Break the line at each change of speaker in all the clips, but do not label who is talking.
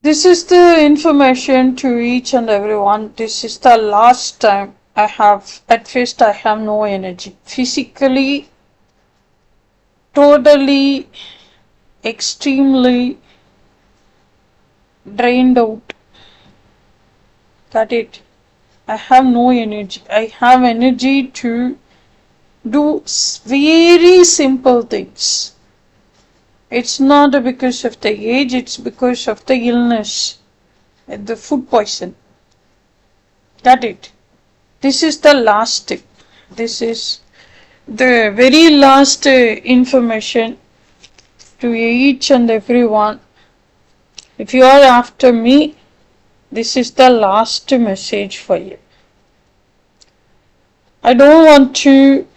This is the information to each and everyone. This is the last time at first I have no energy. Physically, totally, extremely drained out. Got it? I have no energy. I have energy to do very simple things. It's not because of the age, it's because of the illness, the food poison. Got it? This is the last tip. This is the very last information to each and everyone. If you are after me, this is the last message for you. I don't want to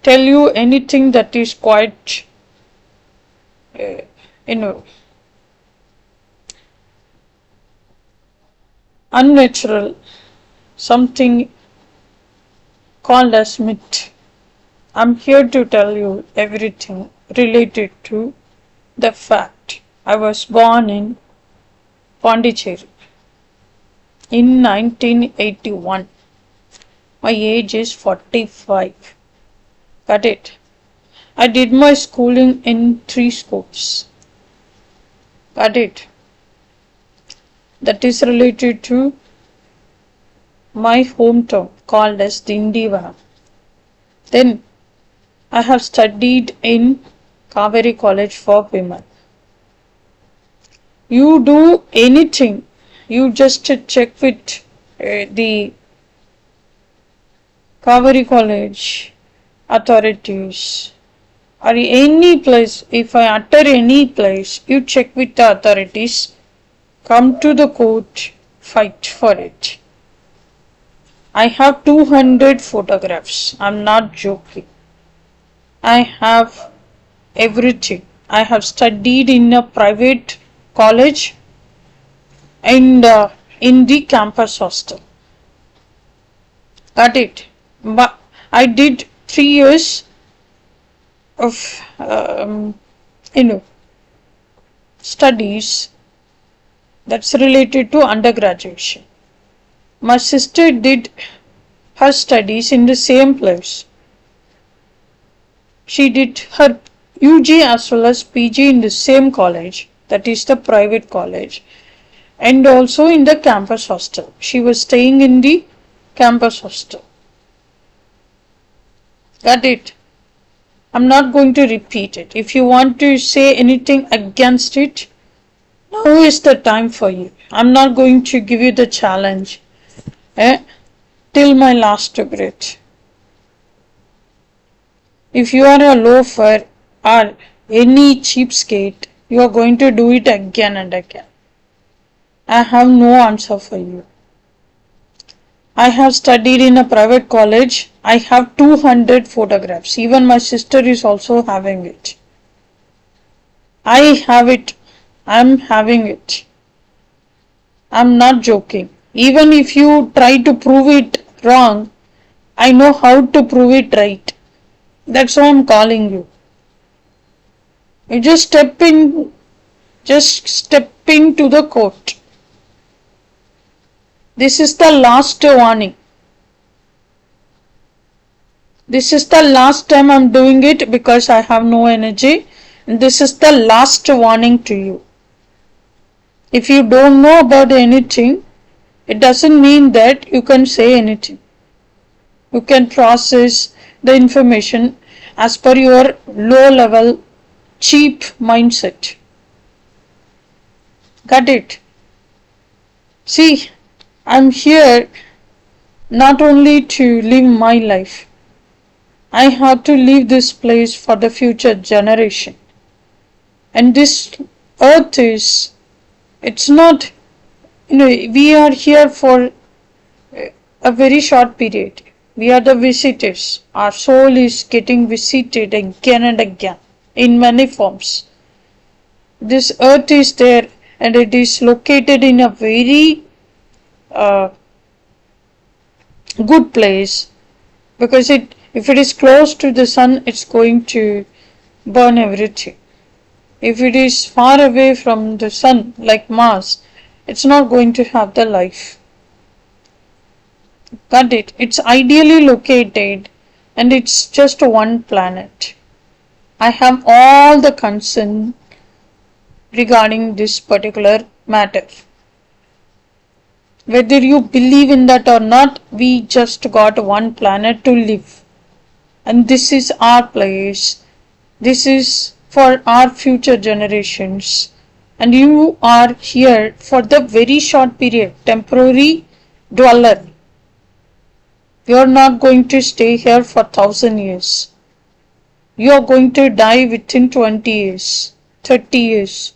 tell you anything that is quite, you know, unnatural, something called as myth. I'm here to tell you everything related to the fact I was born in Pondicherry in 1981. My age is 45. Got it? I did my schooling in 3 schools. Got it? That is related to my hometown called as Dindivanam. Then I have studied in Kaveri College for Women. You do anything, you just check with the Kaveri College authorities or any place. If I utter any place, you check with the authorities, come to the court, fight for it. I have 200 photographs. I'm not joking. I have everything. I have studied in a private college and in the campus hostel. Got it? But I did 3 years of studies that's related to undergraduation. My sister did her studies in the same place. She did her UG as well as PG in the same college, that is the private college, and also in the campus hostel. She was staying in the campus hostel. Got it? I'm not going to repeat it. If you want to say anything against it, now is the time for you. I'm not going to give you the challenge till my last breath. If you are a loafer or any cheapskate, you are going to do it again and again. I have no answer for you. I have studied in a private college. I have 200 photographs. Even my sister is also having it. I have it. I'm having it. I'm not joking. Even if you try to prove it wrong, I know how to prove it right. That's why I'm calling you. You just step into the court. This is the last warning. This is the last time I'm doing it because I have no energy. And this is the last warning to you. If you don't know about anything, it doesn't mean that you can say anything. You can process the information as per your low level, cheap mindset. Got it? See, I'm here not only to live my life. I have to leave this place for the future generation. And this earth is, it's not, we are here for a very short period. We are the visitors. Our soul is getting visited again and again in many forms. This earth is there and it is located in a very good place because if it is close to the sun, it's going to burn everything. If it is far away from the sun, like Mars, it's not going to have the life. Got it? It's ideally located and it's just one planet. I have all the concern regarding this particular matter. Whether you believe in that or not, we just got one planet to live. And this is our place. This is for our future generations. And you are here for the very short period, temporary dweller. You are not going to stay here for 1,000 years. You are going to die within 20 years, 30 years,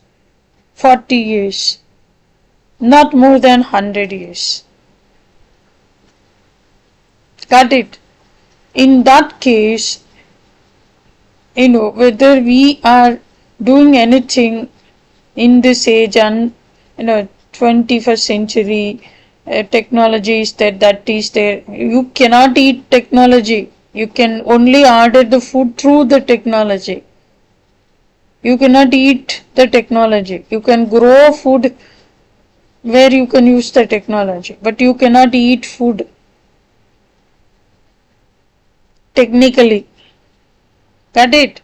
40 years, not more than 100 years. Got it? In that case, whether we are doing anything in this age and 21st century technology is there, that is there. You cannot eat technology. You can only order the food through the technology. You cannot eat the technology. You can grow food where you can use the technology, but you cannot eat food technically. Got it?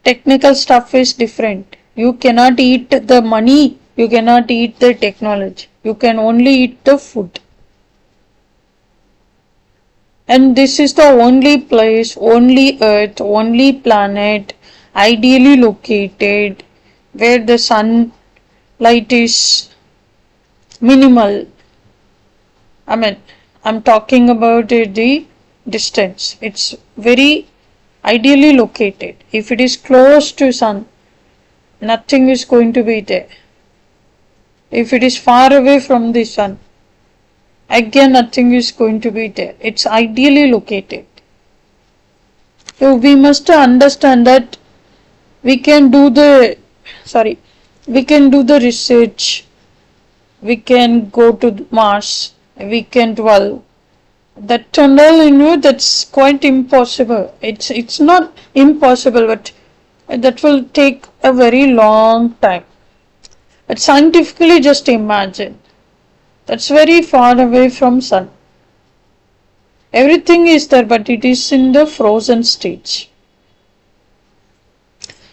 Technical stuff is different. You cannot eat the money, you cannot eat the technology. You can only eat the food. And this is the only place, only earth, only planet ideally located where the sunlight is minimal. I'm talking about the distance. It's very ideally located. If it is close to sun, nothing is going to be there. If it is far away from the sun, again nothing is going to be there. It's ideally located. So we must understand that we can do the research, we can go to Mars, we can dwell. That tunnel, that's quite impossible. It's not impossible, but that will take a very long time. But scientifically, just imagine. That's very far away from sun. Everything is there, but it is in the frozen stage.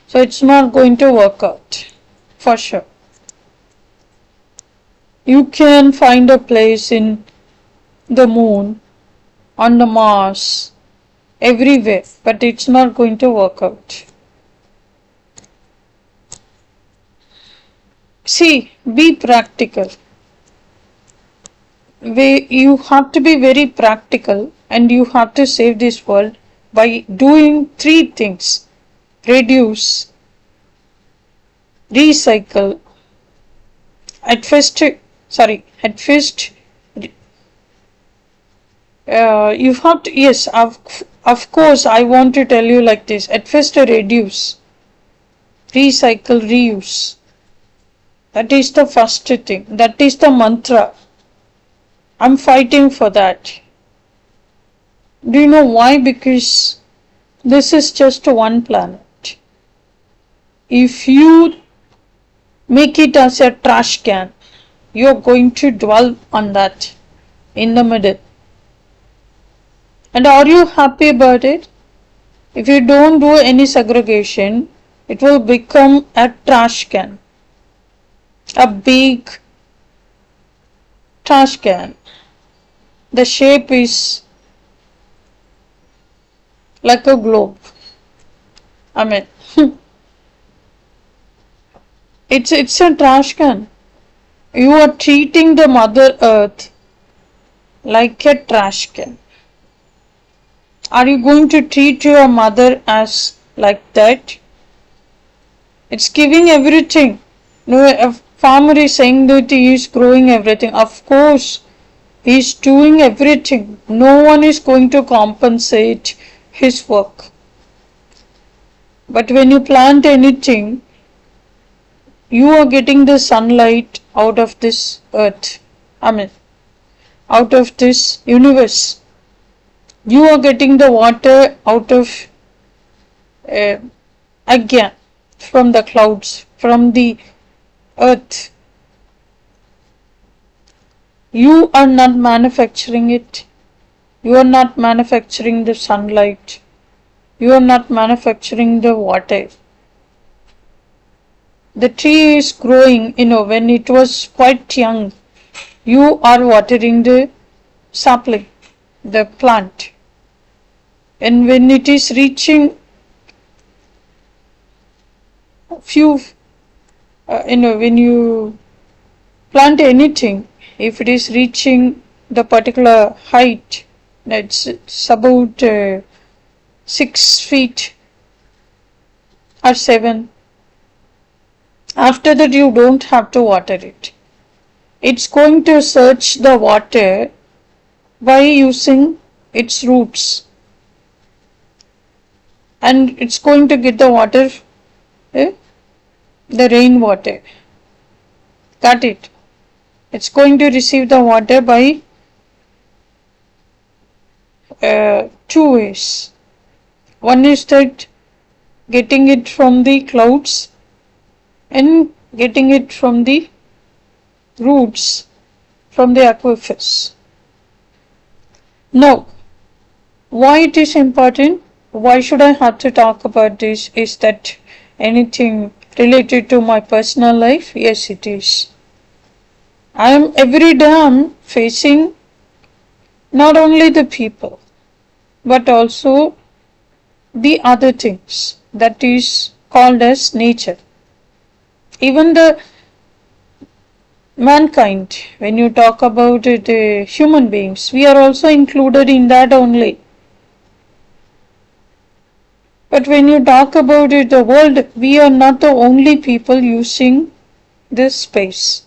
So it's not going to work out, for sure. You can find a place in the moon, on the Mars, everywhere, but it's not going to work out. See, be practical. You have to be very practical and you have to save this world by doing 3 things: reduce, recycle, at first you have to, yes, of course I want to tell you like this. At first reduce, recycle, reuse. That is the first thing. That is the mantra. I'm fighting for that. Do you know why? Because this is just one planet. If you make it as a trash can, you're going to dwell on that in the middle. And are you happy about it? If you don't do any segregation, it will become a trash can. A big trash can. The shape is like a globe. It's a trash can. You are treating the Mother Earth like a trash can. Are you going to treat your mother as like that? It's giving everything. A farmer is saying that he is growing everything. Of course, he is doing everything. No one is going to compensate his work. But when you plant anything, you are getting the sunlight out of this earth. Out of this universe. You are getting the water out of, again, from the clouds, from the earth. You are not manufacturing it. You are not manufacturing the sunlight. You are not manufacturing the water. The tree is growing, when it was quite young. You are watering the sapling, the plant. And when it is reaching few, when you plant anything, if it is reaching the particular height, it's about 6 feet or 7. After that, you don't have to water it. It's going to search the water by using its roots, and it's going to get the water, the rainwater. Got it? It's going to receive the water by 2 ways. One is that getting it from the clouds and getting it from the roots, from the aquifers. Now, why it is important? Why should I have to talk about this? Is that anything related to my personal life? Yes, it is. Every day I'm facing not only the people, but also the other things that is called as nature. Even the mankind, when you talk about the human beings, we are also included in that only. But when you talk about the world, we are not the only people using this space.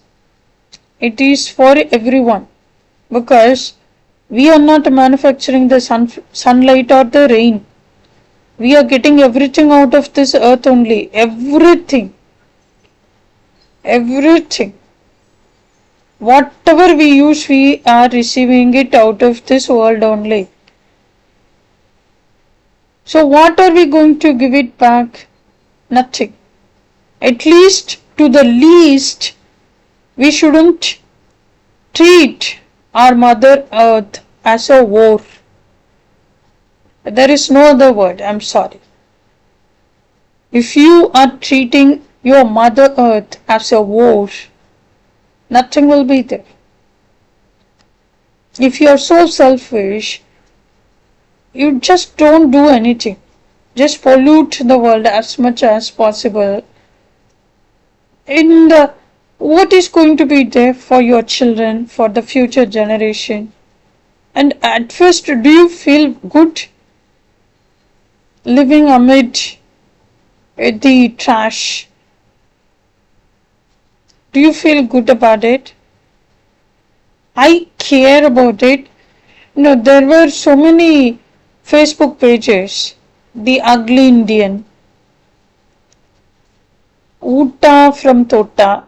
It is for everyone, because we are not manufacturing the sunlight or the rain. We are getting everything out of this earth only. Everything. Whatever we use, we are receiving it out of this world only. So what are we going to give it back? Nothing. At least to the least, we shouldn't treat our Mother Earth as a war. There is no other word, I'm sorry. If you are treating your Mother Earth as a war, nothing will be there. If you are so selfish, you just don't do anything. Just pollute the world as much as possible. And what is going to be there for your children, for the future generation? And at first, do you feel good living amid the trash? Do you feel good about it? I care about it. There were so many Facebook pages. The Ugly Indian, Uta from Tota,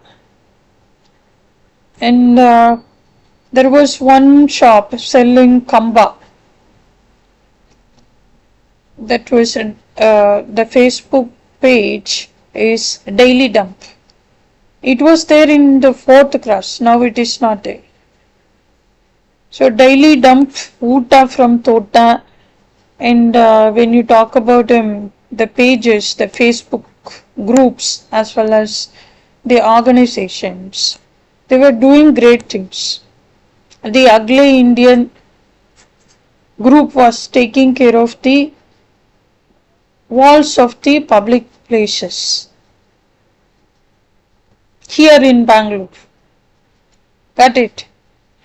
and there was one shop selling kamba. That was the Facebook page is Daily Dump. It was there in the 4th class. Now it is not there. So Daily Dump, Uta from Tota, and when you talk about the pages, the Facebook groups, as well as the organizations, they were doing great things. The Ugly Indian group was taking care of the walls of the public places here in Bangalore. Got it?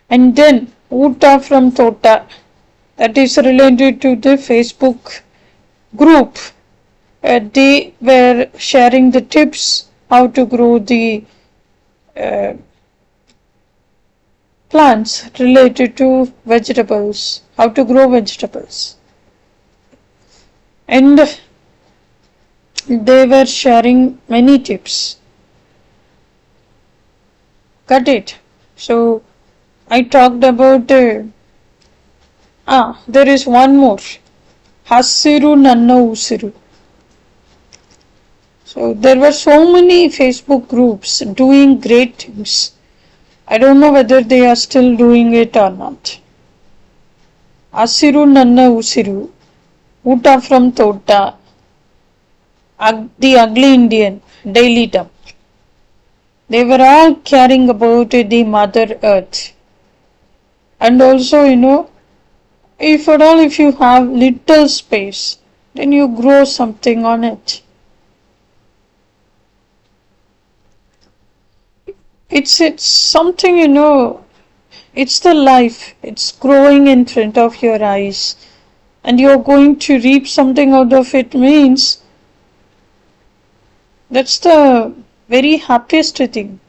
And then Uta from Tota, that is related to the Facebook group. They were sharing the tips how to grow the plants related to vegetables, how to grow vegetables. And they were sharing many tips. Got it? So I talked about there is one more. Hasiru Nanna Usiru. So there were so many Facebook groups doing great things. I don't know whether they are still doing it or not. Asiru Nanna Usiru, Uta from Tota, the Ugly Indian, Daily Dump. They were all caring about the Mother Earth. And also, if at all if you have little space, then you grow something on it. It's something, it's the life. It's growing in front of your eyes. And you're going to reap something out of it means that's the very happiest thing.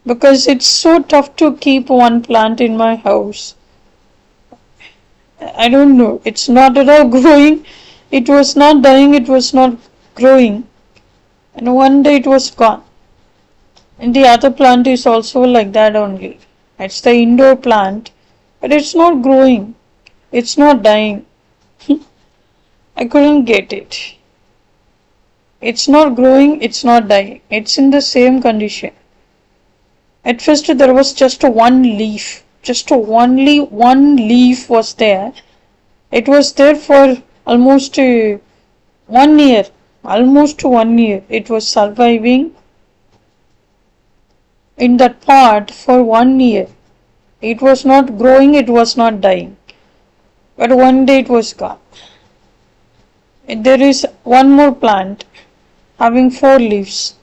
Because it's so tough to keep one plant in my house. I don't know. It's not at all growing. It was not dying. It was not growing. And one day it was gone. And the other plant is also like that only. It's the indoor plant. But it's not growing. It's not dying. I couldn't get it. It's not growing. It's not dying. It's in the same condition. At first there was just one leaf. Just only one leaf was there. It was there for almost 1 year. Almost 1 year. It was surviving in that pot for 1 year. It was not growing, it was not dying. But one day it was gone. There is one more plant having 4 leaves.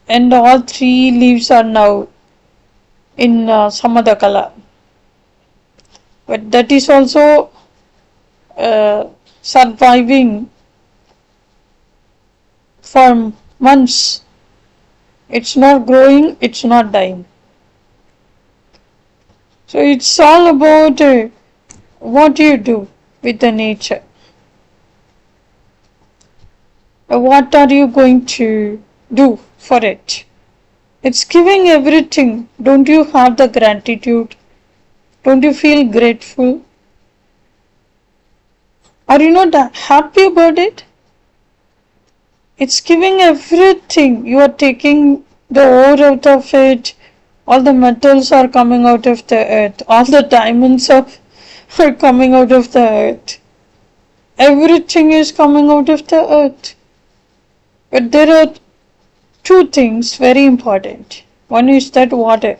And all 3 leaves are now in some other color. But that is also surviving for months. It's not growing, it's not dying. So it's all about what you do with the nature. What are you going to do for it? It's giving everything. Don't you have the gratitude? Don't you feel grateful? Are you not happy about it? It's giving everything. You are taking the ore out of it. All the metals are coming out of the earth. All the diamonds are coming out of the earth. Everything is coming out of the earth. But there are 2 things very important. One is that water.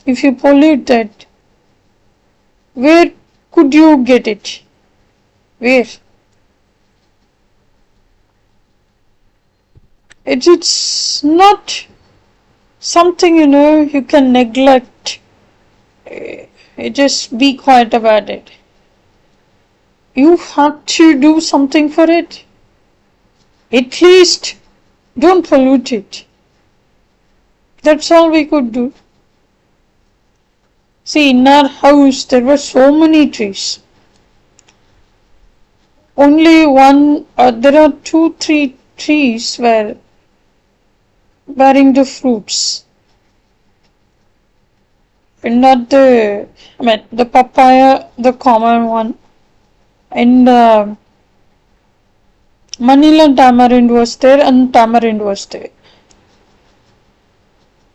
If you pollute that, where could you get it? Where? It's not something, you can neglect. Just be quiet about it. You have to do something for it. At least don't pollute it. That's all we could do. See, in our house there were so many trees. Only there are 2-3 trees were bearing the fruits. And not the papaya, the common one. And Manila tamarind was there and tamarind was there.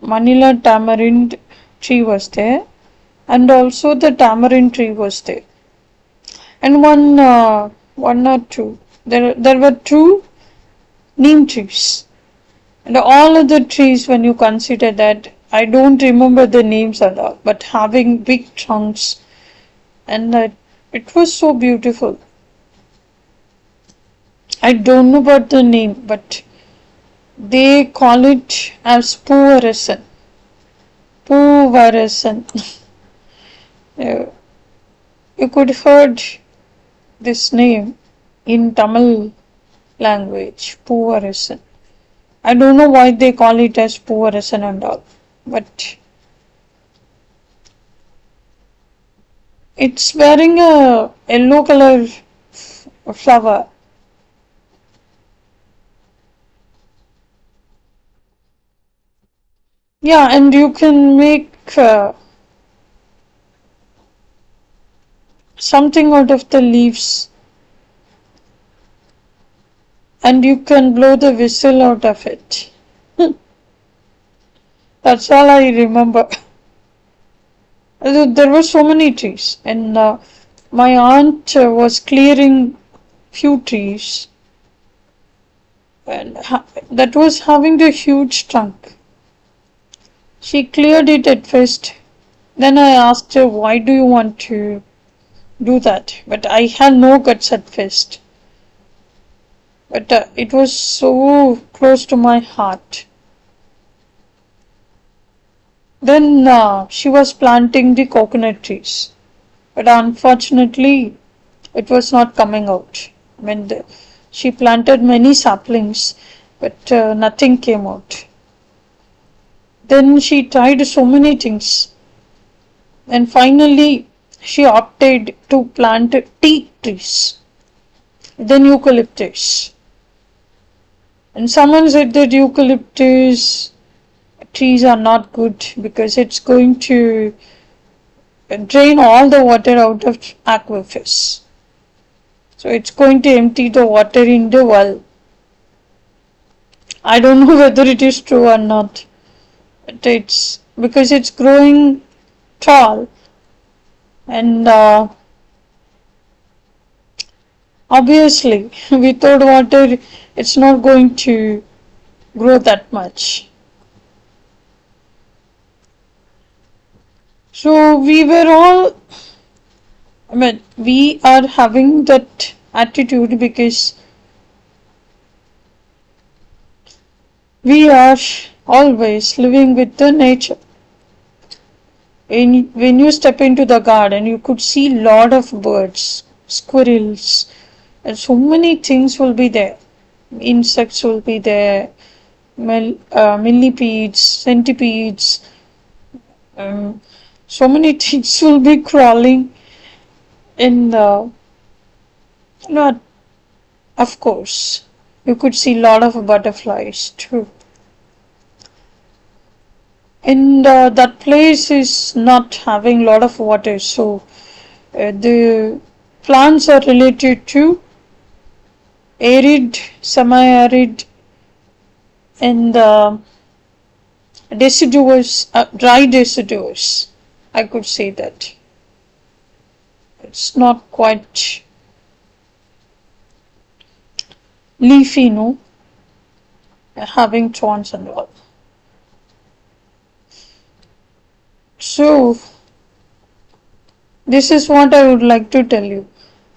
Manila tamarind tree was there and also the tamarind tree was there. And one or two. There were 2 neem trees. And all other trees, when you consider that, I don't remember the names at all, but having big trunks, and it was so beautiful. I don't know about the name, but they call it as Poovarasan. Poovarasan. You could have heard this name in Tamil language, Poovarasan. I don't know why they call it as Poovarasan and all, but it's wearing a yellow color flower. Yeah, and you can make something out of the leaves. And you can blow the whistle out of it. That's all I remember. There were so many trees, and my aunt was clearing few trees, and that was having a huge trunk. She cleared it at first. Then I asked her, "Why do you want to do that?" But I had no guts at first. But it was so close to my heart. Then she was planting the coconut trees. But unfortunately, it was not coming out. I mean, she planted many saplings, but nothing came out. Then she tried so many things, and finally she opted to plant teak trees, then eucalyptus. And someone said that eucalyptus trees are not good because it's going to drain all the water out of aquifers. So it's going to empty the water in the well. I don't know whether it is true or not. But it's because it's growing tall, and obviously without water it's not going to grow that much. So we were all, I mean, we are having that attitude because we are always living with the nature. When you step into the garden, you could see lot of birds, squirrels, and so many things will be there. Insects will be there, millipedes, centipedes, so many things will be crawling in the, not, of course, you could see lot of butterflies too. And that place is not having lot of water, so the plants are related to arid, semi-arid, and deciduous, dry deciduous. I could say that. It's not quite leafy, no, having thorns and all. So, this is what I would like to tell you.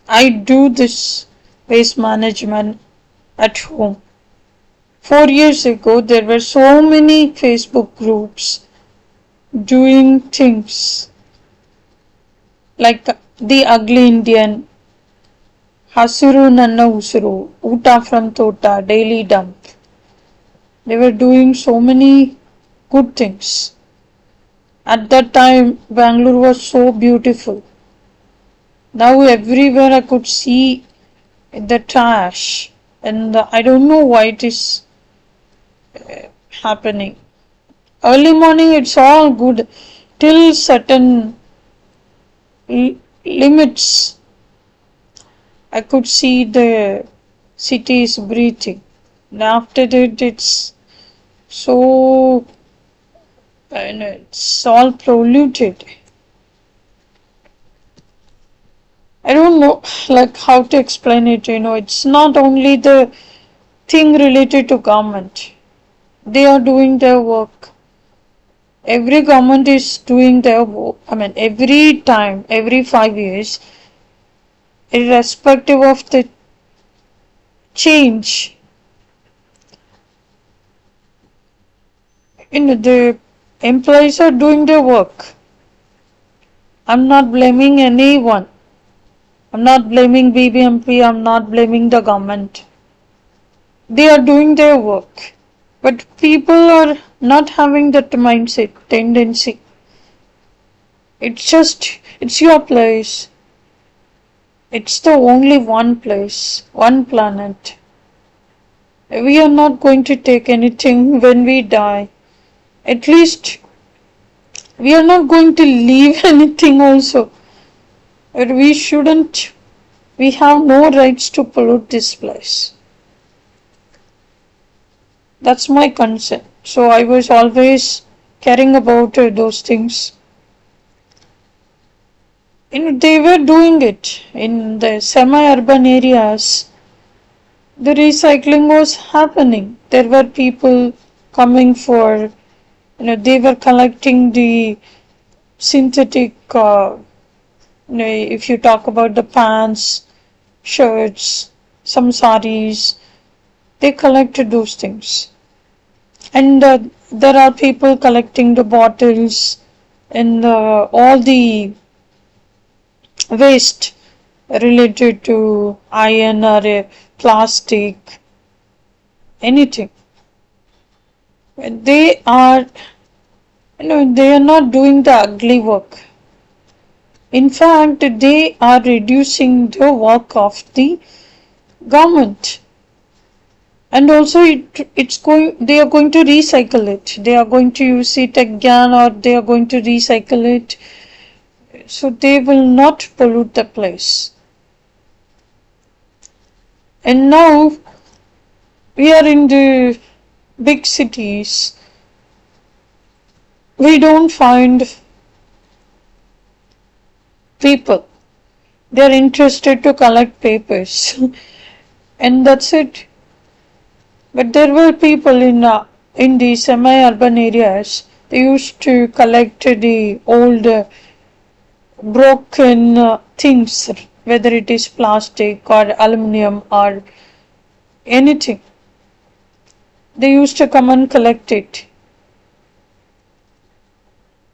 I do this waste management at home. 4 years ago, there were so many Facebook groups doing things like the ugly Indian, Hasuru Nanna Usuru, Uta from Tota, Daily Dump. They were doing so many good things. At that time, Bangalore was so beautiful. Now everywhere I could see the trash, and I don't know why it is happening. Early morning it's all good till certain limits. I could see the city is breathing. And after that it's so, and it's all polluted. I don't know like how to explain it, it's not only the thing related to government. They are doing their work. Every government is doing their work. I mean, every time, every 5 years, irrespective of the change, the employees are doing their work. I'm not blaming anyone. I'm not blaming BBMP. I'm not blaming the government. They are doing their work. But people are not having that mindset, tendency. It's your place. It's the only one place, one planet. We are not going to take anything when we die. At least we are not going to leave anything also. But we shouldn't, we have no rights to pollute this place. That's my concern. So I was always caring about those things. They were doing it in the semi-urban areas. The recycling was happening. There were people coming for, they were collecting the synthetic, if you talk about the pants, shirts, some saris, they collected those things. And there are people collecting the bottles and all the waste related to iron or plastic, anything. They are, they are not doing the ugly work. In fact, they are reducing the work of the government. And also they are going to recycle it. They are going to use it again, or they are going to recycle it. So they will not pollute the place. And now we are in the big cities. We don't find people. They are interested to collect papers. And that's it. But there were people in the semi-urban areas. They used to collect the old broken things, whether it is plastic or aluminum or anything. They used to come and collect it.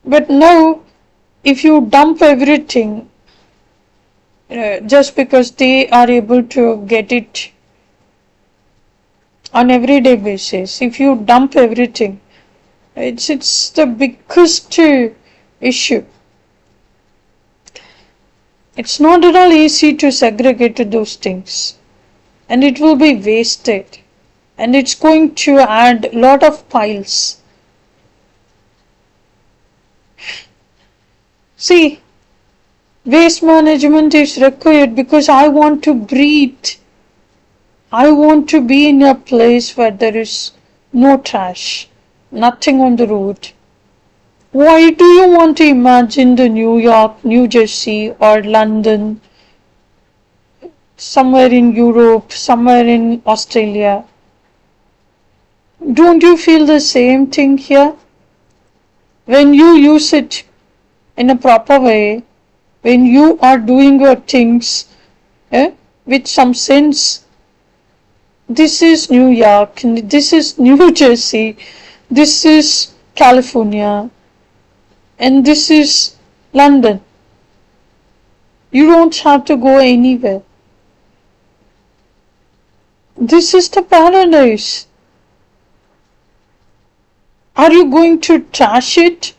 But now, if you dump everything, just because they are able to get it on everyday basis, if you dump everything, it's the biggest issue. It's not at all easy to segregate those things, and it will be wasted, and it's going to add a lot of piles. See, waste management is required because I want to breathe. I want to be in a place where there is no trash, nothing on the road. Why do you want to imagine the New York, New Jersey, or London, somewhere in Europe, somewhere in Australia? Don't you feel the same thing here? When you use it in a proper way, when you are doing your things with some sense, this is New York, this is New Jersey, this is California, and this is London. You don't have to go anywhere. This is the paradise. Are you going to trash it?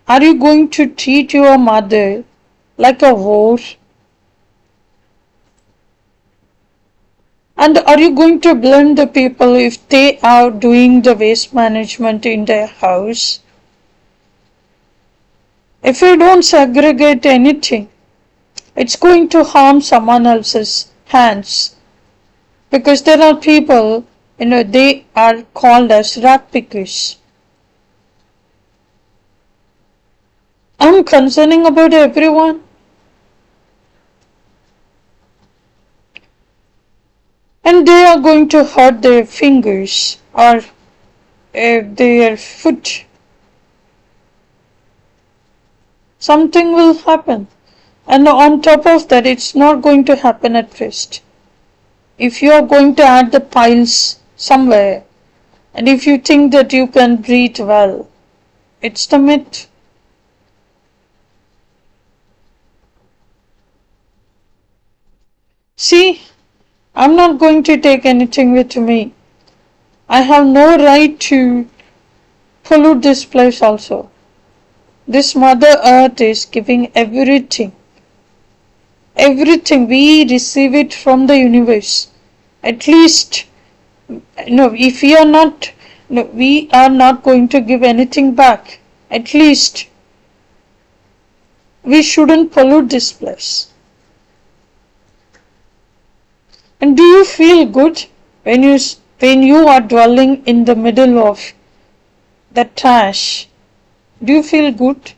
Are you going to treat your mother like a whore? And are you going to blame the people if they are doing the waste management in their house? If you don't segregate anything, it's going to harm someone else's hands. Because there are people, they are called as rat pickers. I'm concerning about everyone. And they are going to hurt their fingers or their foot. Something will happen. And on top of that, it's not going to happen at first. If you are going to add the piles somewhere, and if you think that you can breathe well, it's the myth. See, I'm not going to take anything with me. I have no right to pollute this place also. This Mother Earth is giving everything. Everything. We receive it from the universe. At least, if we are not going to give anything back. At least, we shouldn't pollute this place. And do you feel good when you are dwelling in the middle of the trash, do you feel good?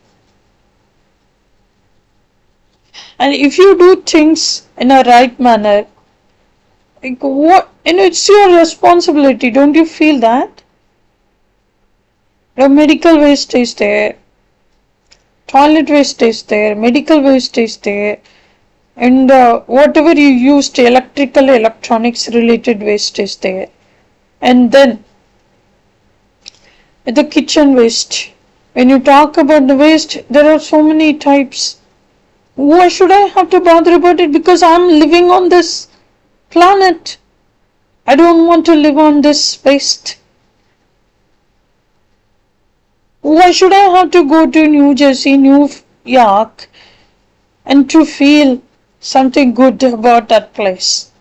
And if you do things in a right manner, like what, it's your responsibility, don't you feel that? The medical waste is there, toilet waste is there, medical waste is there, and whatever you used, electrical, electronics related waste is there. And then the kitchen waste. When you talk about the waste, there are so many types. Why should I have to bother about it? Because I'm living on this planet. I don't want to live on this waste. Why should I have to go to New Jersey, New York, and to feel something good about that place?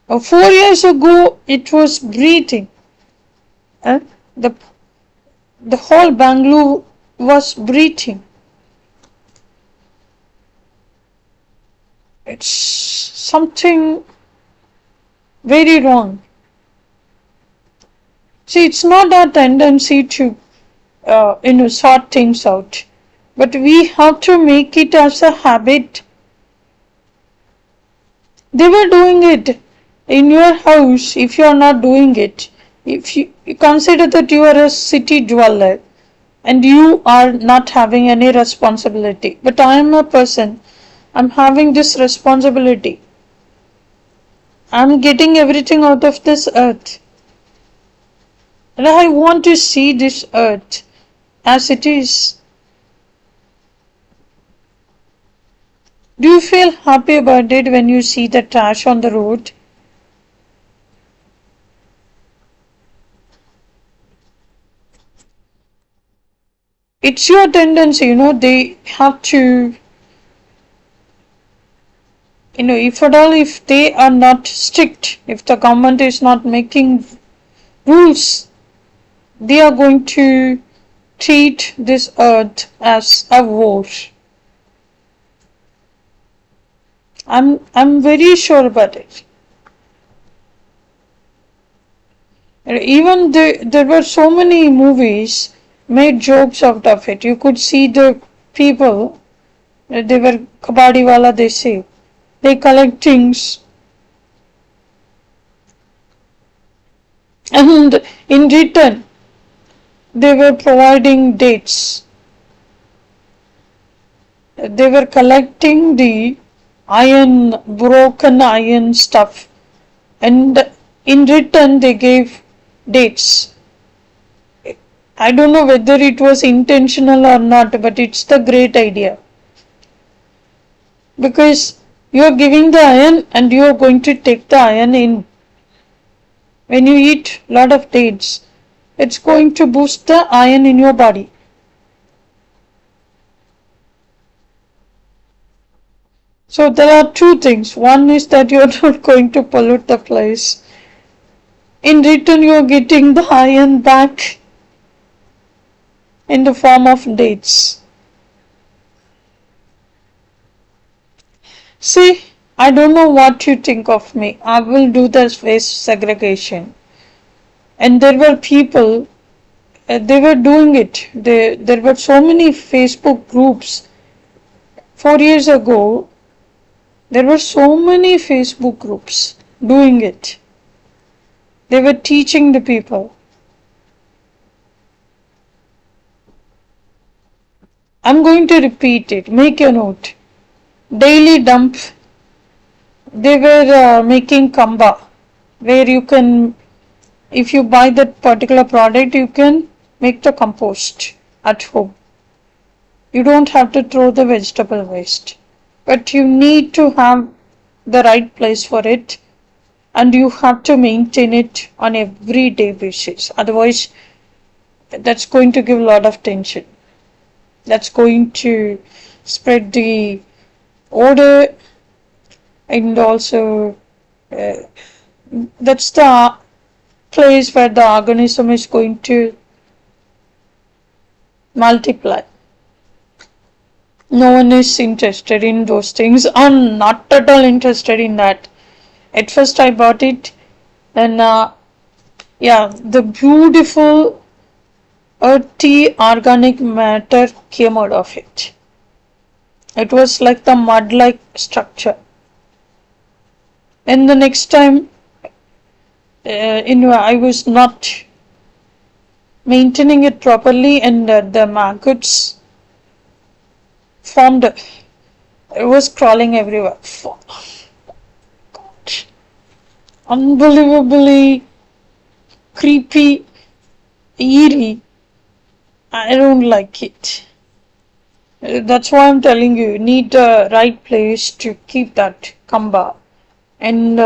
4 years ago, it was breathing. The whole Bangalore was breathing. It's something very wrong. See, it's not our tendency to, sort things out, but we have to make it as a habit. They were doing it in your house. If you are not doing it, if you consider that you are a city dweller and you are not having any responsibility, but I am a person, I'm having this responsibility. I'm getting everything out of this earth. And I want to see this earth as it is. Do you feel happy about it when you see the trash on the road? It's your tendency, they have to, if they are not strict, if the government is not making rules, they are going to treat this earth as a war. I'm very sure about it. Even there were so many movies made jokes out of it. You could see the people, they were kabadi wala, they say. They collect things. And in return, they were providing dates. They were collecting the broken iron stuff. And in return, they gave dates. I don't know whether it was intentional or not, but it's the great idea. Because you are giving the iron and you are going to take the iron in. When you eat a lot of dates, it's going to boost the iron in your body. So there are two things. One is that you are not going to pollute the place. In return, you are getting the iron back in the form of dates. See, I don't know what you think of me. I will do this waste segregation. And there were people, they were doing it. There were so many Facebook groups. 4 years ago, there were so many Facebook groups doing it. They were teaching the people. I'm going to repeat it. Make a note. Daily dump. They were making kamba, where you can, if you buy that particular product, you can make the compost at home. You don't have to throw the vegetable waste, but you need to have the right place for it, and you have to maintain it on a everyday basis. Otherwise, that's going to give a lot of tension. That's going to spread the odor, and also that's the place where the organism is going to multiply. No one is interested in those things. I'm not at all interested in that. At first I bought it, and Yeah, the beautiful earthy organic matter came out of it. It was like the mud like structure. And the next time, I was not maintaining it properly, and the maggots formed. It was crawling everywhere. God. Unbelievably creepy, eerie. I don't like it. That's why I'm telling you, you need the right place to keep that kamba. And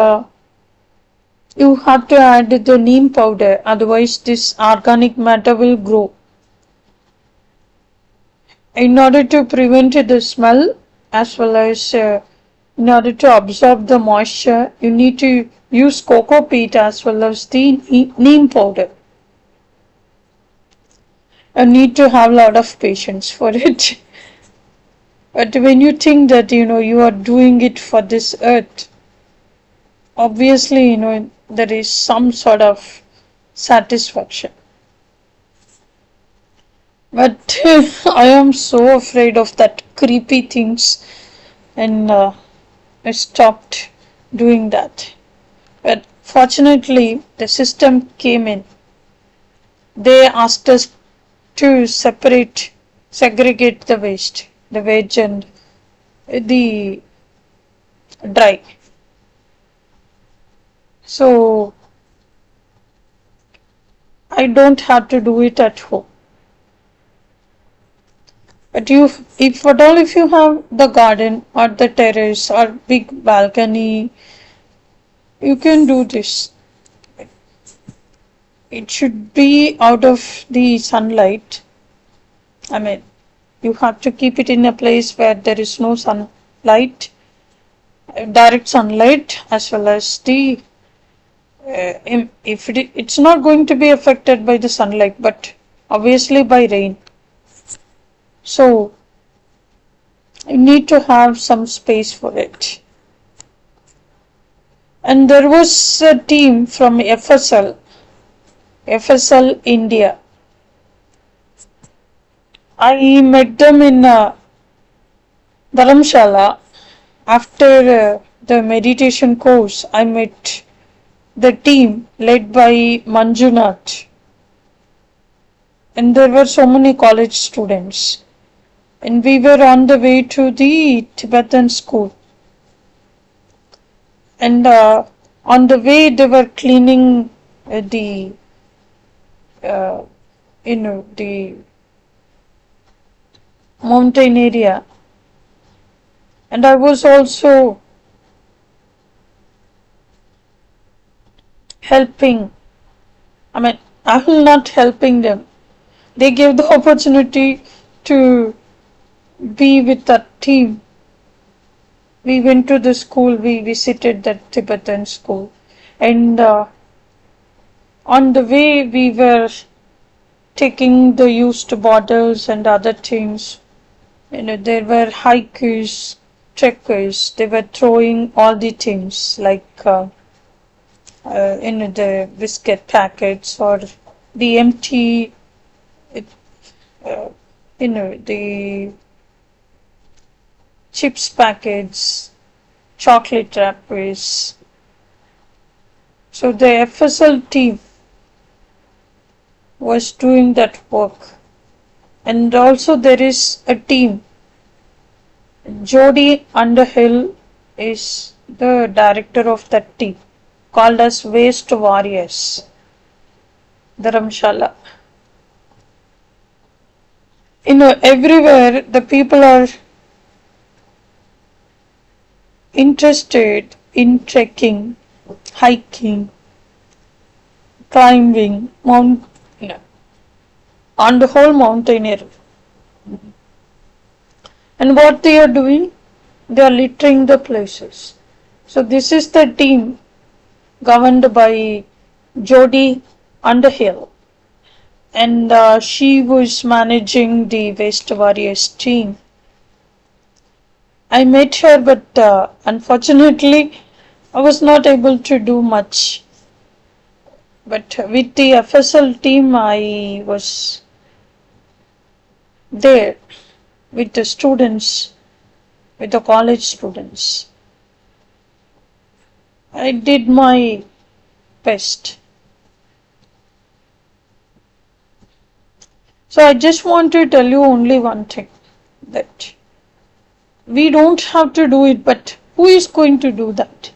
you have to add the neem powder, otherwise this organic matter will grow. In order to prevent the smell, as well as in order to absorb the moisture, you need to use cocoa peat as well as the neem powder. You need to have a lot of patience for it. But when you think that you are doing it for this earth, obviously there is some sort of satisfaction. But I am so afraid of that creepy things, and I stopped doing that. But fortunately, the system came in. They asked us to segregate the waste, the veg and the dry. So I don't have to do it at home. But if you have the garden or the terrace or big balcony, you can do this. It should be out of the sunlight. I mean, you have to keep it in a place where there is no sunlight, direct sunlight, as well as the if it's not going to be affected by the sunlight, but obviously by rain. So you need to have some space for it. And there was a team from FSL India. I met them in Dharamshala. After the meditation course, I met the team led by Manjunath. And there were so many college students. And we were on the way to the Tibetan school. And on the way, they were cleaning the mountain area, and I was also helping. I mean, I'm not helping them. They gave the opportunity to be with that team. We went to the school, we visited the Tibetan school, and on the way we were taking the used bottles and other things. There were hikers, trekkers. They were throwing all the things like the biscuit packets or the empty, the chips packets, chocolate wrappers. So the FSL team was doing that work. And also there is a team. Jody Underhill is the director of that team, called as Waste Warriors, Dharamshala. Everywhere the people are interested in trekking, hiking, climbing, on the whole mountain area. And what they are doing? They are littering the places. So this is the team governed by Jody Underhill, and she was managing the Waste Warriors team. I met her, but unfortunately I was not able to do much. But with the FSL team, I was there with the students, with the college students. I did my best. So I just want to tell you only one thing, that we don't have to do it, but who is going to do that?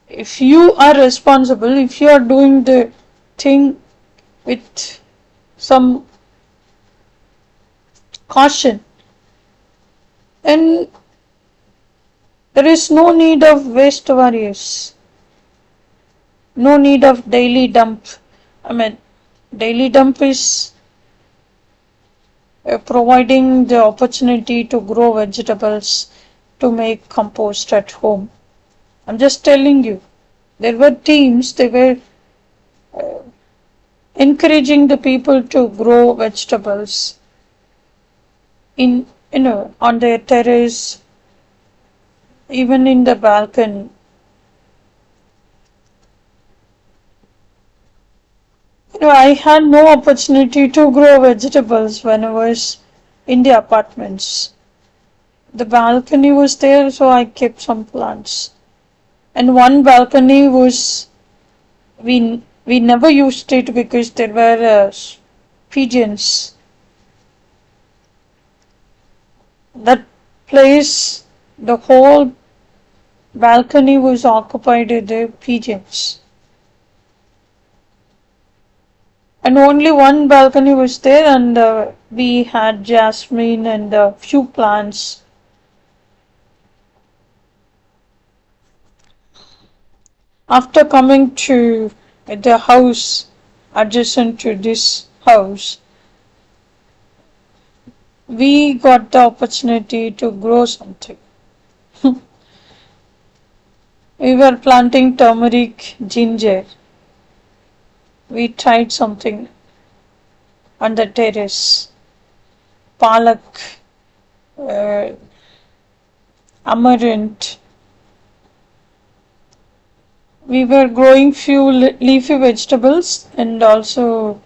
If you are responsible, if you are doing the thing with some caution, then there is no need of waste warriors, no need of daily dump. I mean, daily dump is providing the opportunity to grow vegetables, to make compost at home. I'm just telling you, there were teams, they were encouraging the people to grow vegetables in, on their terrace, even in the balcony. I had no opportunity to grow vegetables when I was in the apartments. The balcony was there, so I kept some plants. And one balcony was, we never used it because there were pigeons. That place, the whole balcony was occupied with the pigeons. And only one balcony was there, and we had jasmine and a few plants. After coming to the house adjacent to this house, we got the opportunity to grow something. We were planting turmeric, ginger. We tried something on the terrace. Palak, amaranth. We were growing few leafy vegetables, and also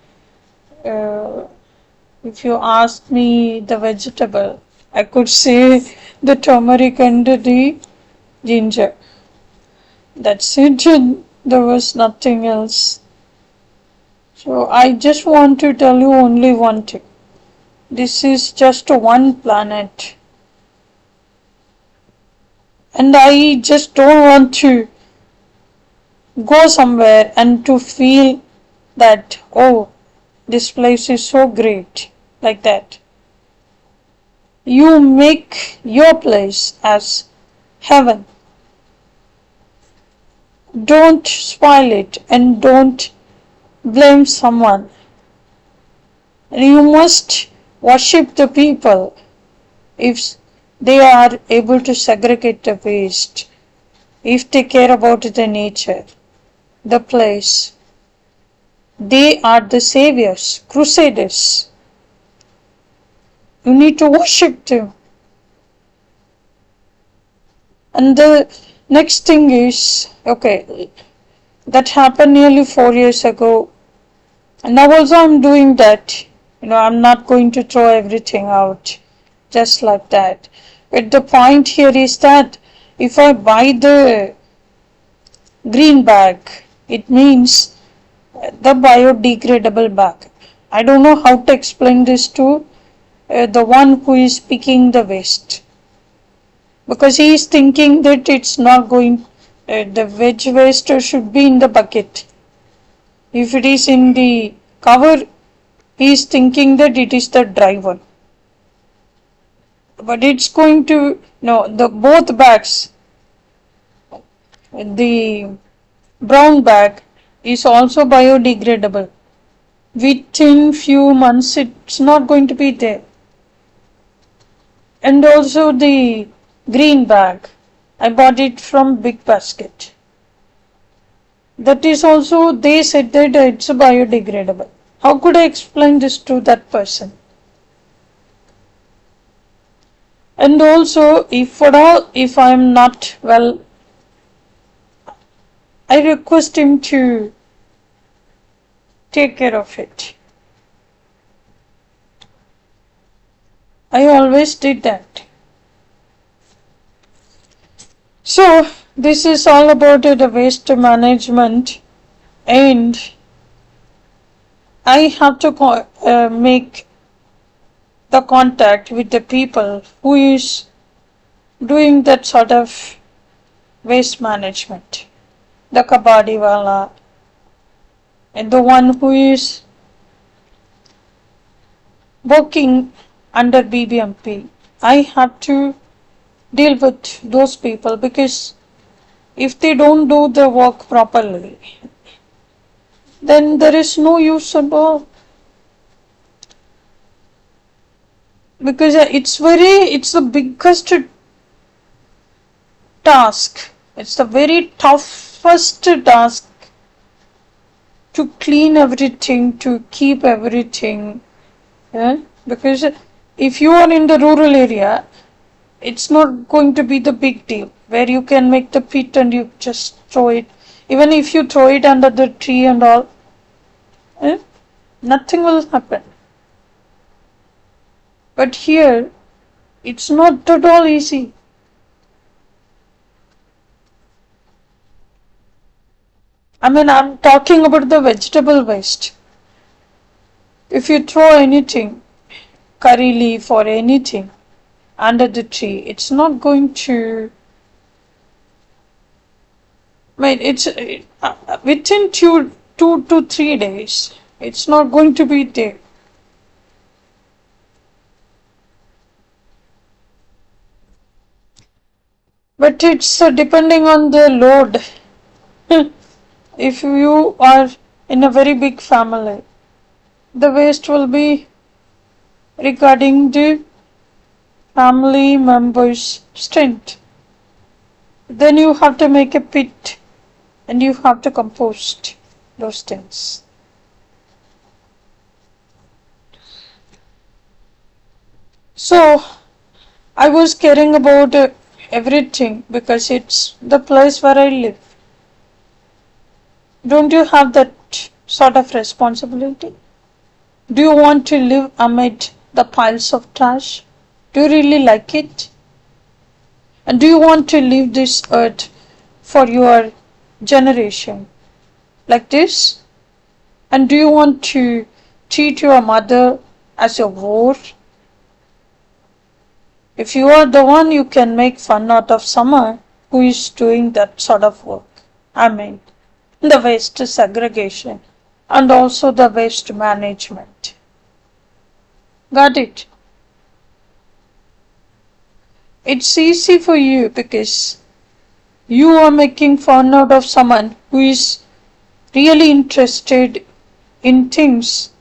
if you ask me the vegetable, I could say the turmeric and the ginger. That's it. There was nothing else. So I just want to tell you only one thing. This is just one planet. And I just don't want to go somewhere and to feel that, oh, this place is so great, like that. You make your place as heaven. Don't spoil it and don't blame someone. You must worship the people if they are able to segregate the waste, if they care about the nature, the place. They are the saviors, crusaders. You need to worship them. And the next thing is, okay, that happened nearly 4 years ago. And now also I'm doing that. I'm not going to throw everything out just like that. But the point here is that if I buy the green bag, it means the biodegradable bag. I don't know how to explain this to the one who is picking the waste. Because he is thinking that it's not going, the veg waste should be in the bucket. If it is in the cover, he is thinking that it is the dry one. But it's going to, no, the both bags, the brown bag is also biodegradable. Within few months, it's not going to be there. And also the green bag, I bought it from Big Basket. That is also, they said that it's biodegradable. How could I explain this to that person? And also, if I am not well, I request him to take care of it. I always did that. So, this is all about the waste management, and I have to make the contact with the people who is doing that sort of waste management. The kabadi wala and the one who is working under BBMP. I have to deal with those people because if they don't do the work properly, then there is no use at all. Because it's the biggest task. It's the very toughest task to clean everything, to keep everything. Yeah? Because if you are in the rural area, it's not going to be the big deal where you can make the pit and you just throw it. Even if you throw it under the tree and all, nothing will happen. But here, it's not at all easy. I mean, I'm talking about the vegetable waste. If you throw anything, curry leaf or anything, under the tree, it's not going to. I mean, it's within 2 to 3 days. It's not going to be there. But it's depending on the load. If you are in a very big family, the waste will be regarding the family members' strength. Then you have to make a pit and you have to compost those things. So, I was caring about everything because it's the place where I live. Don't you have that sort of responsibility? Do you want to live amid the piles of trash? Do you really like it? And do you want to leave this earth for your generation like this? And do you want to treat your mother as a whore? If you are the one, you can make fun out of someone who is doing that sort of work. I mean, the waste segregation and also the waste management. Got it? It's easy for you because you are making fun out of someone who is really interested in things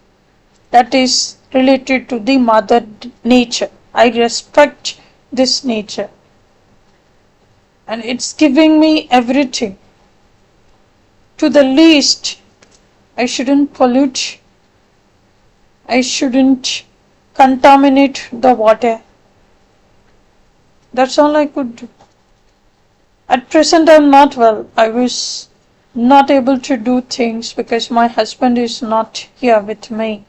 that is related to the mother nature. I respect this nature and it's giving me everything. To the least, I shouldn't pollute, I shouldn't contaminate the water. That's all I could do. At present, I'm not well. I was not able to do things because my husband is not here with me.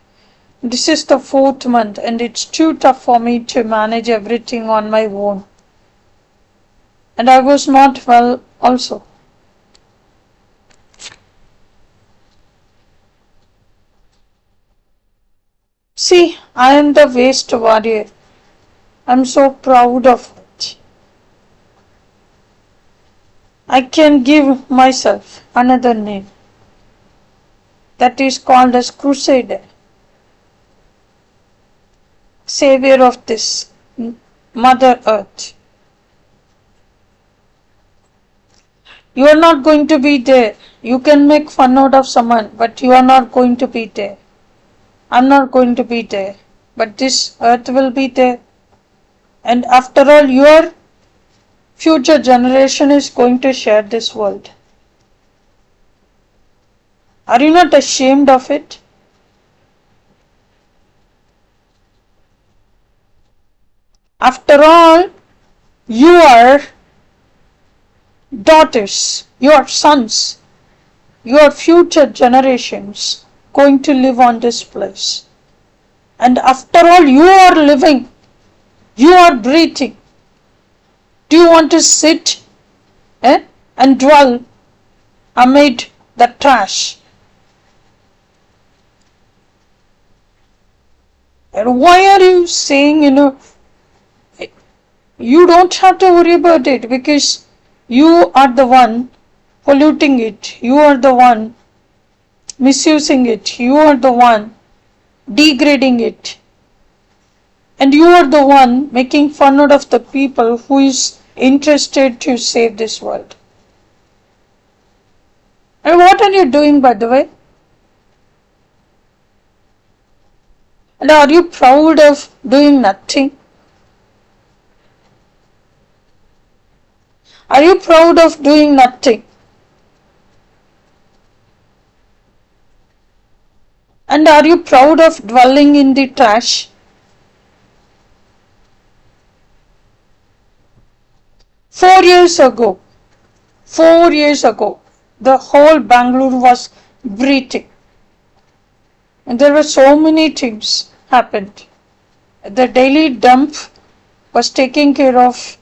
This is the 4th month and it's too tough for me to manage everything on my own. And I was not well also. See, I am the waste warrior. I'm so proud of it. I can give myself another name that is called as Crusader, savior of this Mother Earth. You are not going to be there. You can make fun out of someone, but you are not going to be there. I'm not going to be there, but this earth will be there. And after all, your future generation is going to share this world. Are you not ashamed of it? After all, you are daughters, your sons your future generations going to live on this place. And after all, you are living, you are breathing. Do you want to sit and dwell amid the trash? And why are you saying, you don't have to worry about it because you are the one polluting it. You are the one misusing it. You are the one degrading it. And you are the one making fun out of the people who is interested to save this world. And what are you doing, by the way? And are you proud of doing nothing? Are you proud of doing nothing? And are you proud of dwelling in the trash? 4 years ago, the whole Bangalore was breathing. And there were so many things happened. The daily dump was taking care of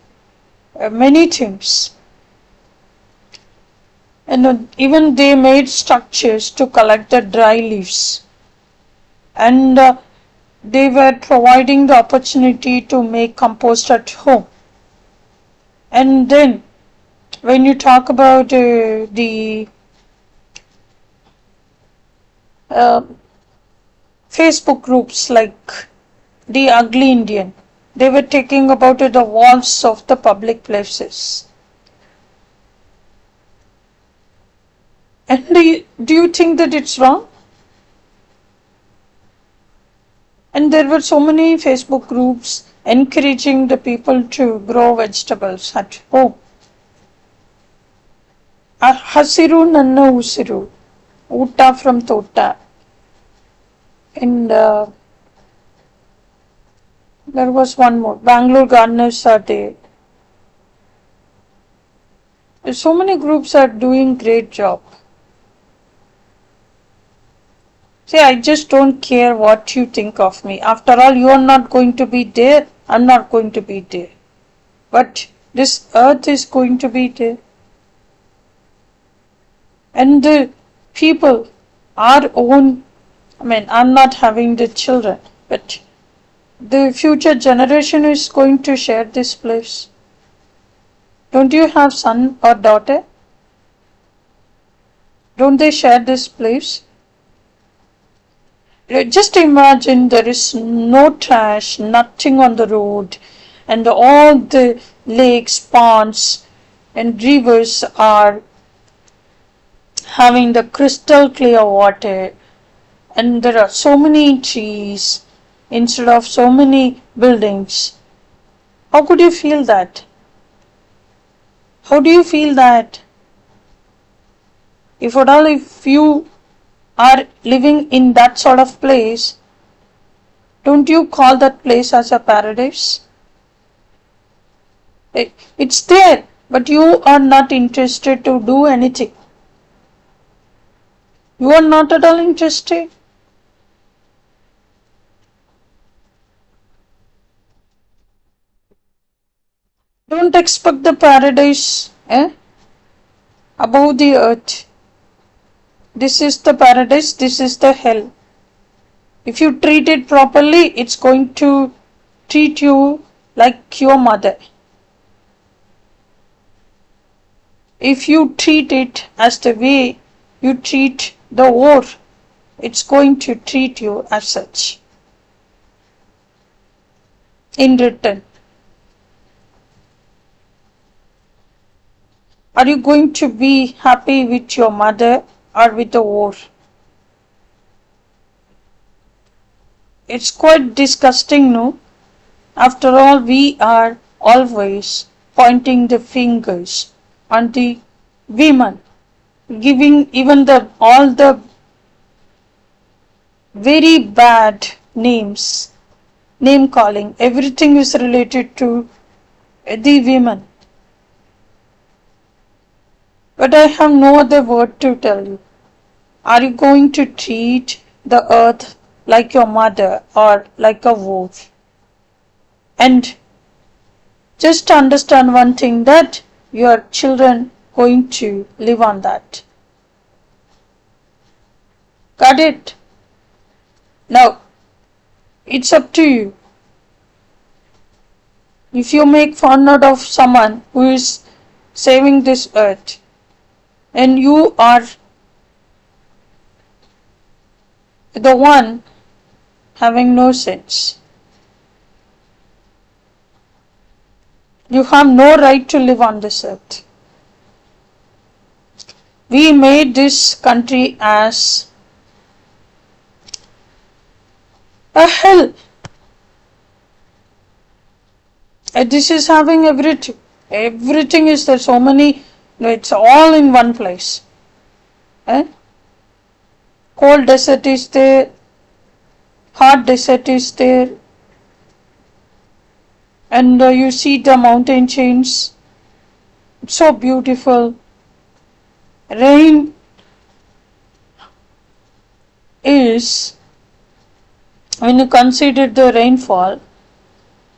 many things. And even they made structures to collect the dry leaves. And they were providing the opportunity to make compost at home. And then when you talk about the Facebook groups like The Ugly Indian, they were taking about the walls of the public places. And do you think that it's wrong? And there were so many Facebook groups encouraging the people to grow vegetables at home. Hasiru nanna usiru, Uta from Tota. And there was one more, Bangalore Gardeners are there. So many groups are doing great job. See, I just don't care what you think of me. After all, you are not going to be there. I'm not going to be there. But this earth is going to be there. And the people, our own, I'm not having the children, but the future generation is going to share this place. Don't you have son or daughter? Don't they share this place? Just imagine there is no trash, nothing on the road, and all the lakes, ponds, and rivers are having the crystal clear water, and there are so many trees instead of so many buildings. How could you feel that? How do you feel that? If at all, if you are living in that sort of place, don't you call that place as a paradise? It's there, but you are not interested to do anything. You are not at all interested. Don't expect the paradise above the earth. This is the paradise, this is the hell. If you treat it properly, it's going to treat you like your mother. If you treat it as the way you treat the war, it's going to treat you as such. In return, are you going to be happy with your mother or with the war? It's quite disgusting, no? After all, we are always pointing the fingers on the women, giving even all the very bad names, name calling. Everything is related to the women. But I have no other word to tell you. Are you going to treat the earth like your mother or like a wolf? And just understand one thing, that your children going to live on that. Got it? Now, it's up to you. If you make fun out of someone who is saving this earth, and you are the one having no sense, you have no right to live on this earth. We made this country as a hell. And this is having everything. Everything is there. So many, it's all in one place. Cold desert is there. Hot desert is there. And you see the mountain chains. It's so beautiful. Rain is, when you consider the rainfall,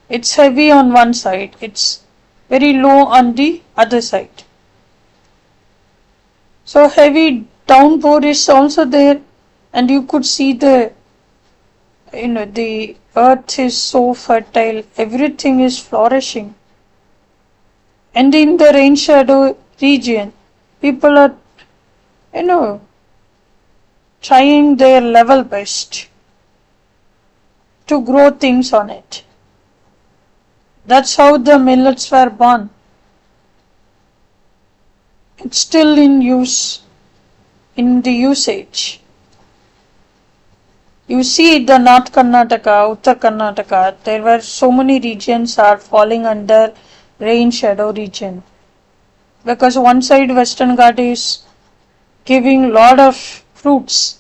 it's heavy on one side, it's very low on the other side. So heavy downpour is also there, and you could see the earth is so fertile, everything is flourishing. And in the rain shadow region, people are, trying their level best to grow things on it. That's how the millets were born. It's still in use, in the usage. You see the North Karnataka, Uttar Karnataka, there were so many regions are falling under rain shadow region. Because one side Western Ghat is giving lot of fruits.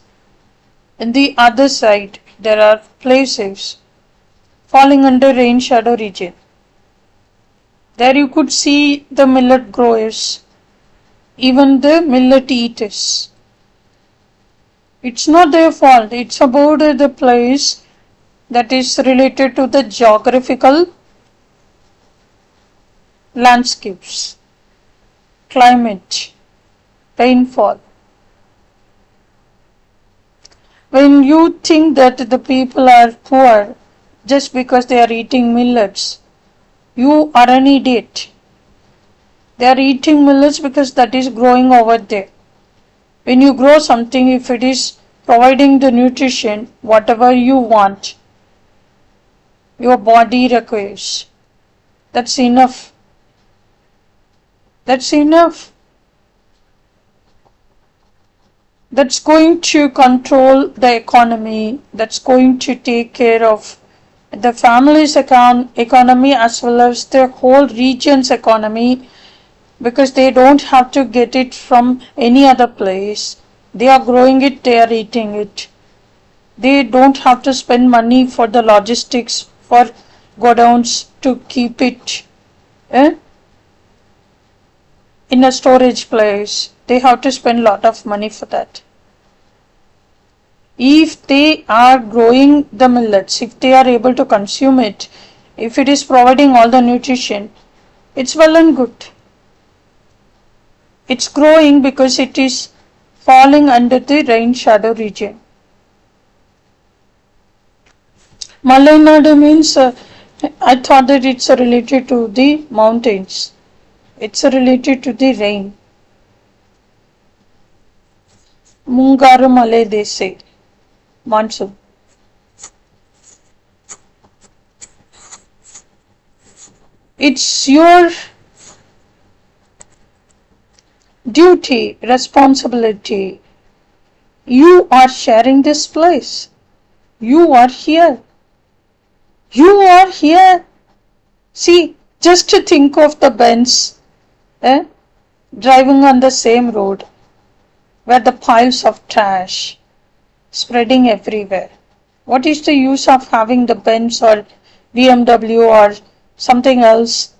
In the other side, there are places falling under rain shadow region. There you could see the millet growers, even the millet eaters. It's not their fault, it's about the place that is related to the geographical landscapes, climate, rainfall. When you think that the people are poor just because they are eating millets, you are an idiot. They are eating millets because that is growing over there. When you grow something, if it is providing the nutrition, whatever you want, your body requires, that's enough. That's enough. That's going to control the economy, that's going to take care of the family's economy as well as the whole region's economy, because they don't have to get it from any other place. They are growing it, they are eating it. They don't have to spend money for the logistics, for godowns to keep it in a storage place. They have to spend a lot of money for that. If they are growing the millets, if they are able to consume it, if it is providing all the nutrition, it's well and good. It's growing because it is falling under the rain shadow region. Malaynadu means, I thought that it's related to the mountains. It's related to the rain. Mungaru Malay they say. Monsoon. It's your duty, responsibility. You are sharing this place. You are here. You are here. See, just to think of the Benz driving on the same road where the piles of trash spreading everywhere. What is the use of having the Benz or BMW or something else?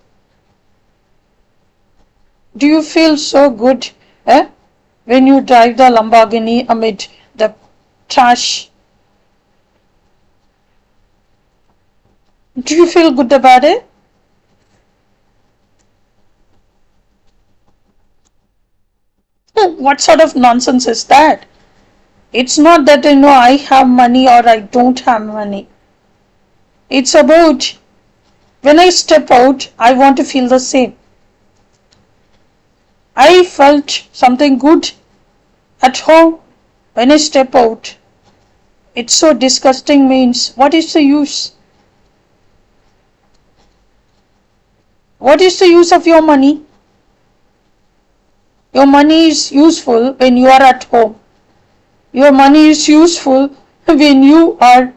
Do you feel so good when you drive the Lamborghini amid the trash? Do you feel good about it? What sort of nonsense is that? It's not that I have money or I don't have money. It's about when I step out, I want to feel the same. I felt something good at home when I step out. It's so disgusting means what is the use? What is the use of your money? Your money is useful when you are at home. Your money is useful when you are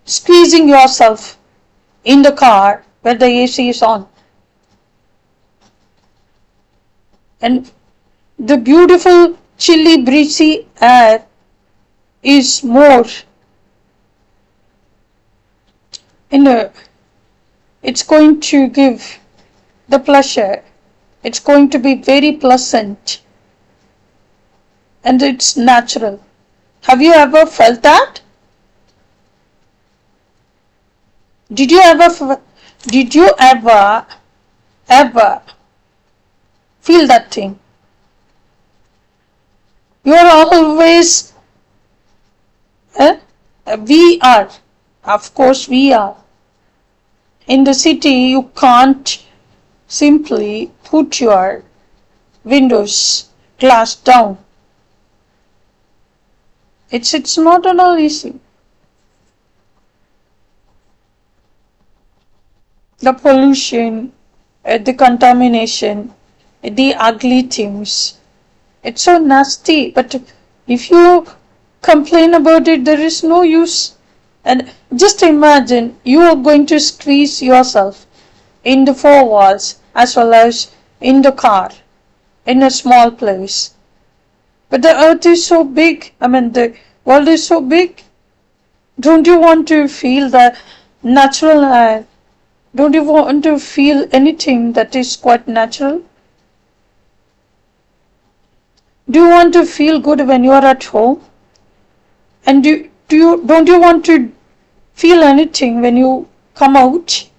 squeezing yourself in the car where the AC is on. And the beautiful chilly breezy air is more it's going to give the pleasure. It's going to be very pleasant and it's natural. Have you ever felt that? Did you ever feel that thing? You are always we are, of course we are. In the city you can't simply put your windows glass down. It's not at all easy. The pollution, the contamination, the ugly things. It's so nasty, but if you complain about it, there is no use. And just imagine you are going to squeeze yourself in the four walls as well as in the car, in a small place. But the earth is so big, the world is so big. Don't you want to feel the natural air? Don't you want to feel anything that is quite natural? Do you want to feel good when you are at home? And don't you want to feel anything when you come out?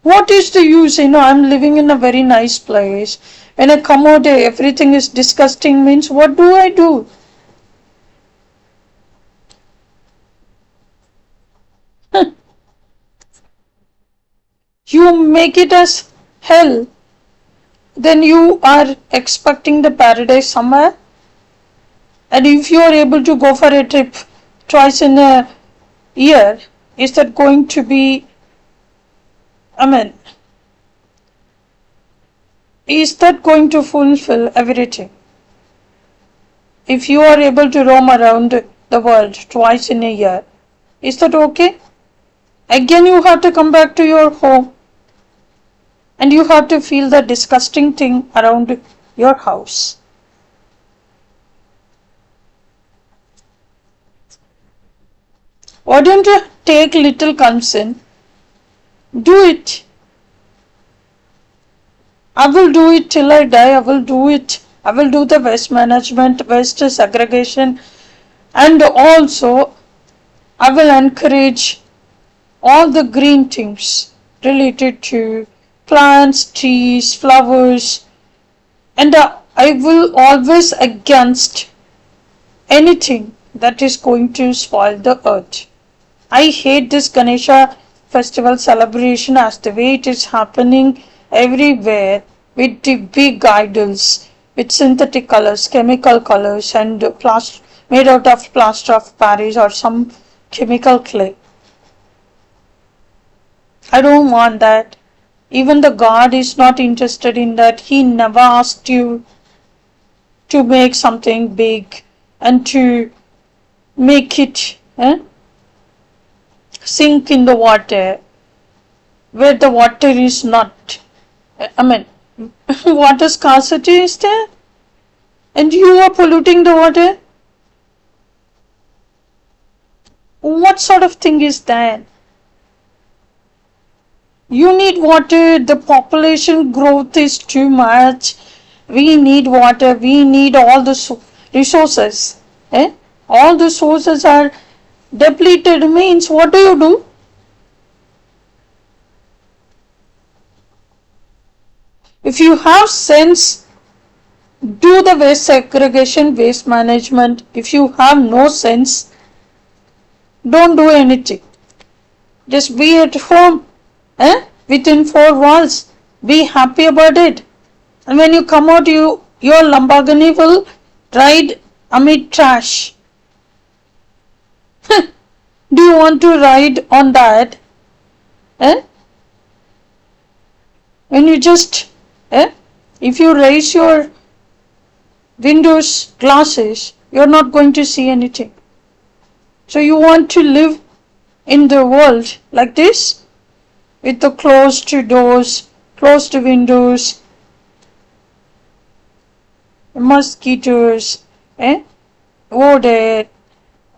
What is the use? I'm living in a very nice place. When I come out, everything is disgusting. Means what do I do? You make it as hell. Then you are expecting the paradise somewhere. And if you are able to go for a trip twice in a year, is that going to be, is that going to fulfill everything? If you are able to roam around the world twice in a year, is that okay? Again you have to come back to your home and you have to feel the disgusting thing around your house. Why don't you take little concern? Do it. I will do it till I die. I will do it. I will do the waste management, waste segregation, and also I will encourage all the green things related to plants, trees, flowers, and I will always against anything that is going to spoil the earth. I hate this Ganesha festival celebration as the way it is happening everywhere with the big idols with synthetic colors, chemical colors and made out of plaster of Paris or some chemical clay. I don't want that. Even the God is not interested in that. He never asked you to make something big and to make it sink in the water where the water is not. Water scarcity is there and you are polluting the water. What sort of thing is that? You need water, the population growth is too much, We need water, we need all the resources. Eh? All the sources are depleted, means what do? If you have sense, do the waste segregation, waste management. If you have no sense, don't do anything. Just be at home, within four walls. Be happy about it. And when you come out, your Lamborghini will ride amid trash. Do you want to ride on that? When you just, if you raise your windows glasses, you're not going to see anything. So you want to live in the world like this, with the closed doors, closed windows, mosquitoes, odor,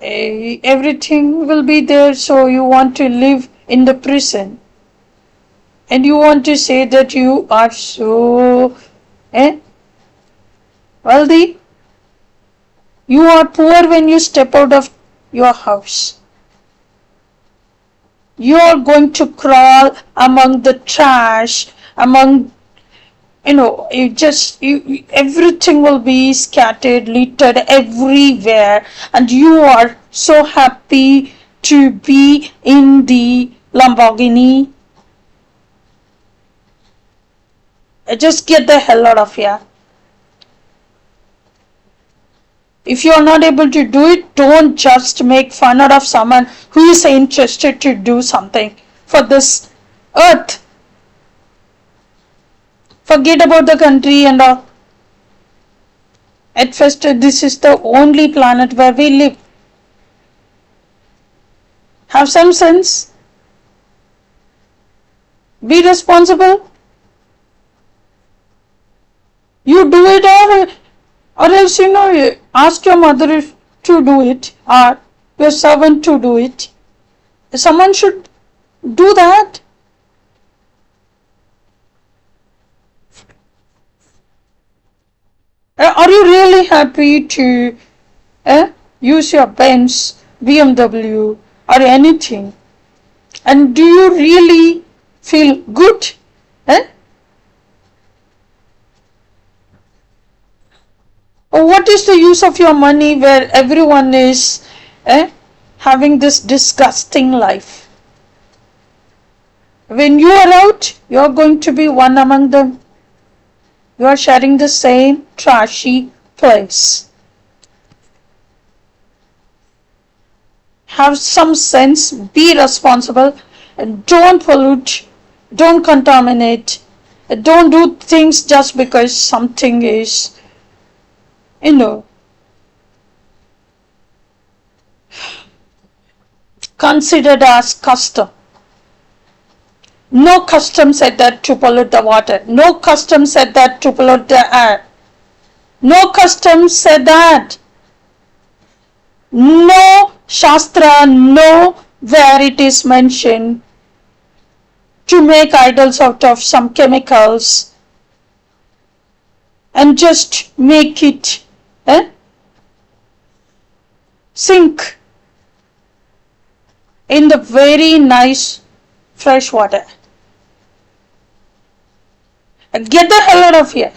everything will be there. So you want to live in the prison, and you want to say that you are so wealthy. You are poor when you step out of your house. You are going to crawl among the trash, among, everything will be scattered, littered everywhere, and you are so happy to be in the Lamborghini. Just get the hell out of here. If you are not able to do it, don't just make fun out of someone who is interested to do something for this earth. Forget about the country and all. At first, this is the only planet where we live. Have some sense. Be responsible. You do it, or else, ask your mother to do it, or your servant to do it. Someone should do that. Are you really happy to use your Benz, BMW, or anything? And do you really feel good? What is the use of your money where everyone is having this disgusting life? When you are out, you are going to be one among them. You are sharing the same trashy place. Have some sense, be responsible, and don't pollute, don't contaminate, don't do things just because something is, considered as custom. No custom said that to pollute the water. No custom said that to pollute the air. No custom said that. No Shastra, no where it is mentioned to make idols out of some chemicals and just make it sink in the very nice fresh water. Get the hell out of here.